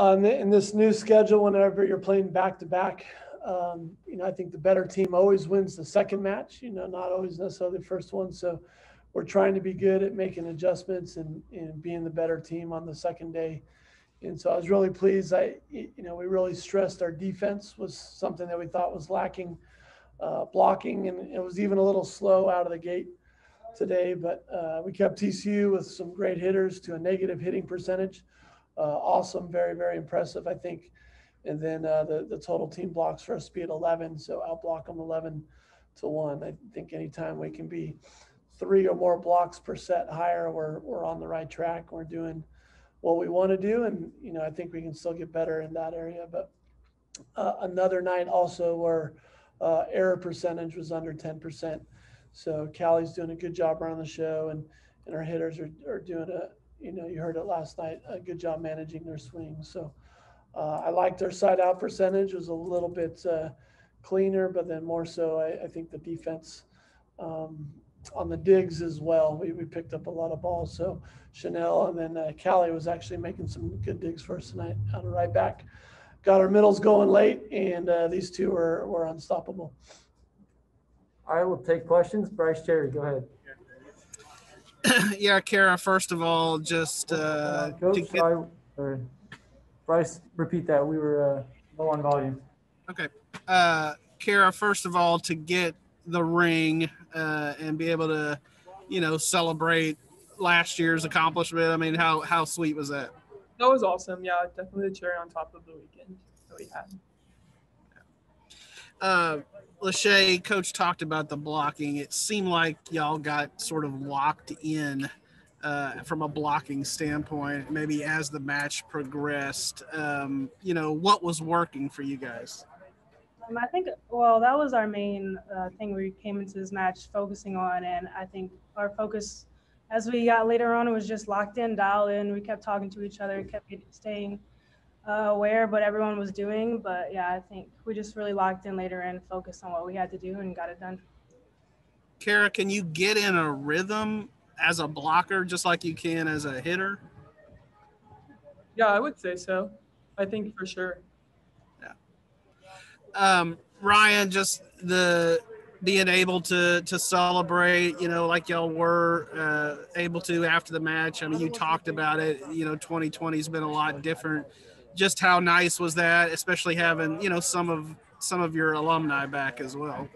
In this new schedule, whenever you're playing back-to-back, I think the better team always wins the second match, not always necessarily the first one. So we're trying to be good at making adjustments and being the better team on the second day. And so I was really pleased. We really stressed our defense was something that we thought was lacking, blocking, and it was even a little slow out of the gate today. But we kept TCU with some great hitters to a negative hitting percentage. Awesome, very, very impressive, I think. And then the total team blocks for us to be at 11, so outblock them 11-1. I think anytime we can be 3 or more blocks per set higher, we're on the right track. We're doing what we want to do, and I think we can still get better in that area. But another night also where error percentage was under 10%. So Callie's doing a good job running the show, and our hitters are doing you heard it last night, a good job managing their swings. So I liked our side out percentage. It was a little bit cleaner, but then more so I think the defense on the digs as well. We picked up a lot of balls. So Chanel and then Callie was actually making some good digs for us tonight out of right back. Got our middles going late, and these two were unstoppable. I will take questions. Bryce Cherry, go ahead. Yeah, Kara, first of all, just Coach, Bryce, repeat that. We were low on volume. Okay. Kara, first of all, to get the ring and be able to, celebrate last year's accomplishment, I mean, how sweet was that? That was awesome. Yeah, definitely the cherry on top of the weekend that we had. Lachey, Coach talked about the blocking. It seemed like y'all got sort of locked in from a blocking standpoint, maybe as the match progressed. What was working for you guys? I think, that was our main thing we came into this match focusing on. And I think our focus as we got later on, it was just locked in, dial in. We kept talking to each other, kept staying aware of what everyone was doing. But yeah, I think we just really locked in later and focused on what we had to do and got it done. Kara, can you get in a rhythm as a blocker just like you can as a hitter? Yeah, I would say so. I think for sure. Yeah. Ryan, just the being able to celebrate, like y'all were able to after the match. I mean, you talked about it, 2020 has been a lot different. Just how nice was that, especially having, some of your alumni back as well?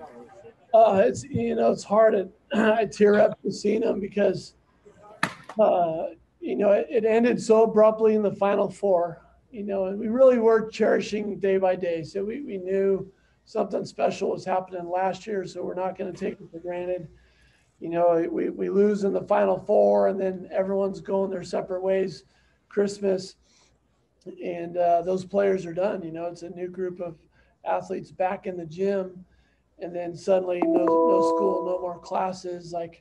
It's hard. I tear up to seeing them because, it ended so abruptly in the Final Four, and we really were cherishing day by day. So we knew something special was happening last year, so we're not going to take it for granted. We lose in the Final Four, and then everyone's going their separate ways. Christmas, and those players are done. It's a new group of athletes back in the gym, and then suddenly no school, no more classes. And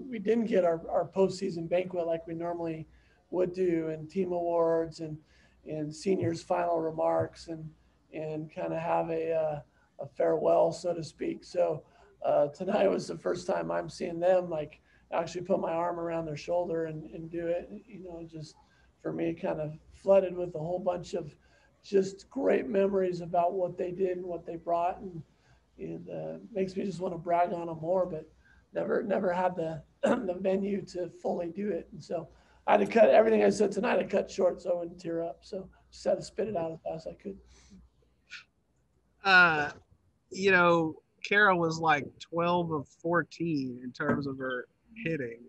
we didn't get our postseason banquet like we normally would do, and team awards and seniors' final remarks and kind of have a farewell, so to speak. So tonight was the first time I'm seeing them actually put my arm around their shoulder and do it. Just for me, kind of flooded with a whole bunch of just great memories about what they did and what they brought, and makes me just want to brag on them more, but never had the venue to fully do it. And so I had to cut everything I said tonight. I cut short so I wouldn't tear up. So just had to spit it out as fast as I could. Kara was like 12 of 14 in terms of her hitting.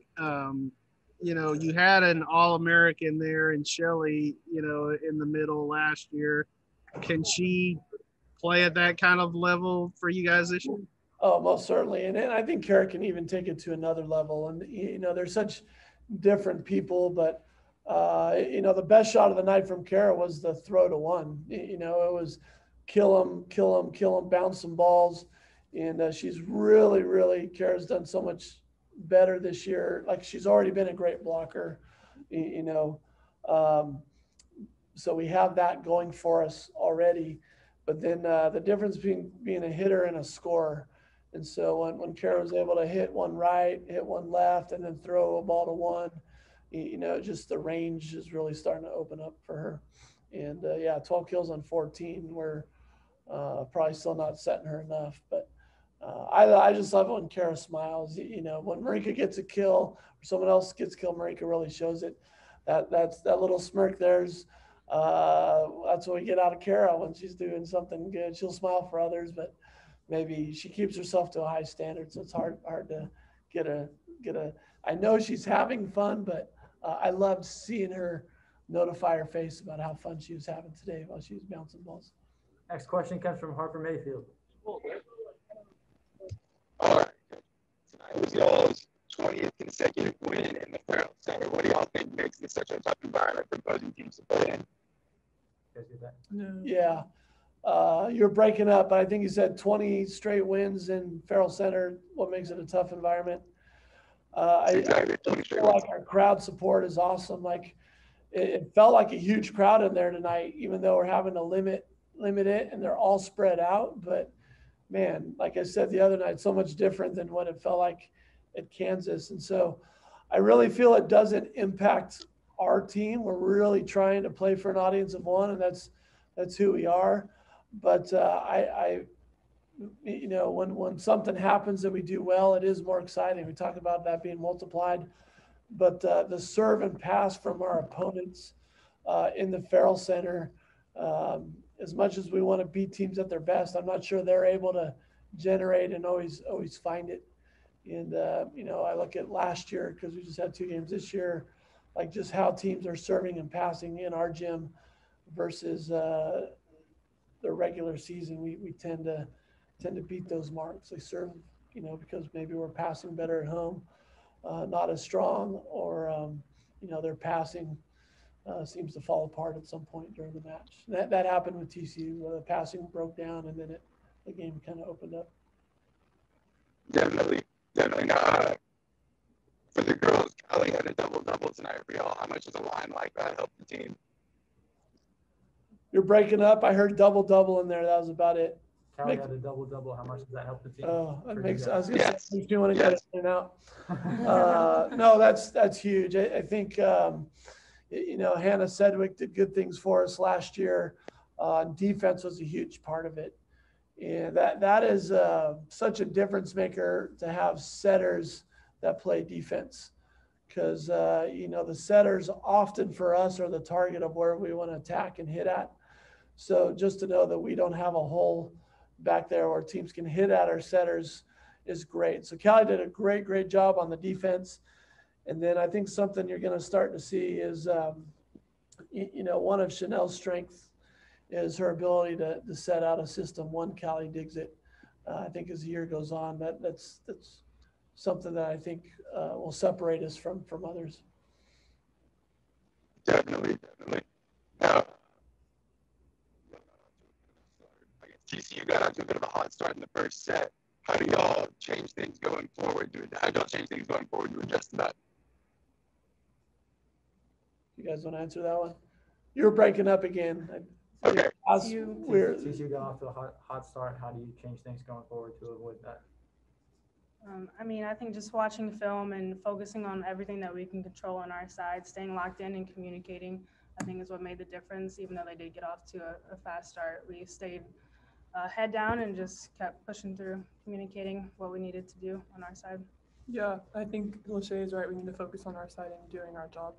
You had an All-American there in Shelley, in the middle last year. Can she play at that kind of level for you guys this year? Oh, most certainly. And I think Kara can even take it to another level. And, they're such different people. But, the best shot of the night from Kara was the throw to one. It was kill him, bounce some balls. And she's really, Kara's done so much better this year. She's already been a great blocker, so we have that going for us already. But then the difference between being a hitter and a scorer. And so when Kara was able to hit one right, hit one left, and then throw a ball to one, just the range is really starting to open up for her. And yeah, 12 kills on 14. We're probably still not setting her enough, but I just love it when Kara smiles. When Marika gets a kill or someone else gets killed, Marika really shows it. That's that little smirk. That's what we get out of Kara when she's doing something good. She'll smile for others, but maybe she keeps herself to a high standard, so it's hard to get a. I know she's having fun, but I loved seeing her notify her face about how fun she was having today while she was bouncing balls. Next question comes from Harper Mayfield. All right. Tonight was y'all's 20th consecutive win in the Farrell Center. What do y'all think makes this such a tough environment for opposing teams to play in? You guys get that? No. Yeah. You're breaking up, but I think you said 20 straight wins in Farrell Center. What makes it a tough environment? Exactly, 20 I straight feel wins. like our crowd support is awesome. Like it felt like a huge crowd in there tonight, even though we're having to limit it and they're all spread out. But man, like I said the other night, so much different than what it felt like at Kansas. And so I really feel it doesn't impact our team. We're really trying to play for an audience of one, and that's who we are. But when something happens that we do well, it is more exciting. We talk about that being multiplied. But the serve and pass from our opponents in the Farrell Center, as much as we want to beat teams at their best, I'm not sure they're able to generate and always find it. And, I look at last year, because we just had 2 games this year, like just how teams are serving and passing in our gym versus the regular season. We tend to beat those marks. They serve, because maybe we're passing better at home. Not as strong, or their passing seems to fall apart at some point during the match. That happened with TCU, where the passing broke down and then the game kind of opened up. Definitely not. For the girls, Kelly had a double-double tonight for y'all. How much does a line like that help the team? You're breaking up. I heard double in there. That was about it. Callie had a double-double. How much does that help the team? Oh, that For makes. you I was guys? gonna say, if you want to get it in and out. Yes. No, that's huge. I think Hannah Sedgwick did good things for us last year. Defense was a huge part of it, and that is such a difference maker to have setters that play defense, because the setters often for us are the target of where we want to attack and hit at. So just to know that we don't have a hole back there where teams can hit at our setters is great. So Callie did a great job on the defense. And then I think something you're going to start to see is, one of Chanel's strengths is her ability to set out a system. Callie digs it. I think as the year goes on, that's something that I think will separate us from others. Definitely. Now, I guess TCU got out to a bit of a hot start in the first set. How do y'all change things going forward? How do y'all change things going forward to adjust to that? You guys want to answer that one? You were breaking up again. Okay. TCU got off to a hot start. How do you change things going forward to avoid that? I think just watching film and focusing on everything that we can control on our side, staying locked in and communicating, I think is what made the difference. Even though they did get off to a fast start, we stayed head down and just kept pushing through, communicating what we needed to do on our side. Yeah, I think Lachey is right. We need to focus on our side and doing our job.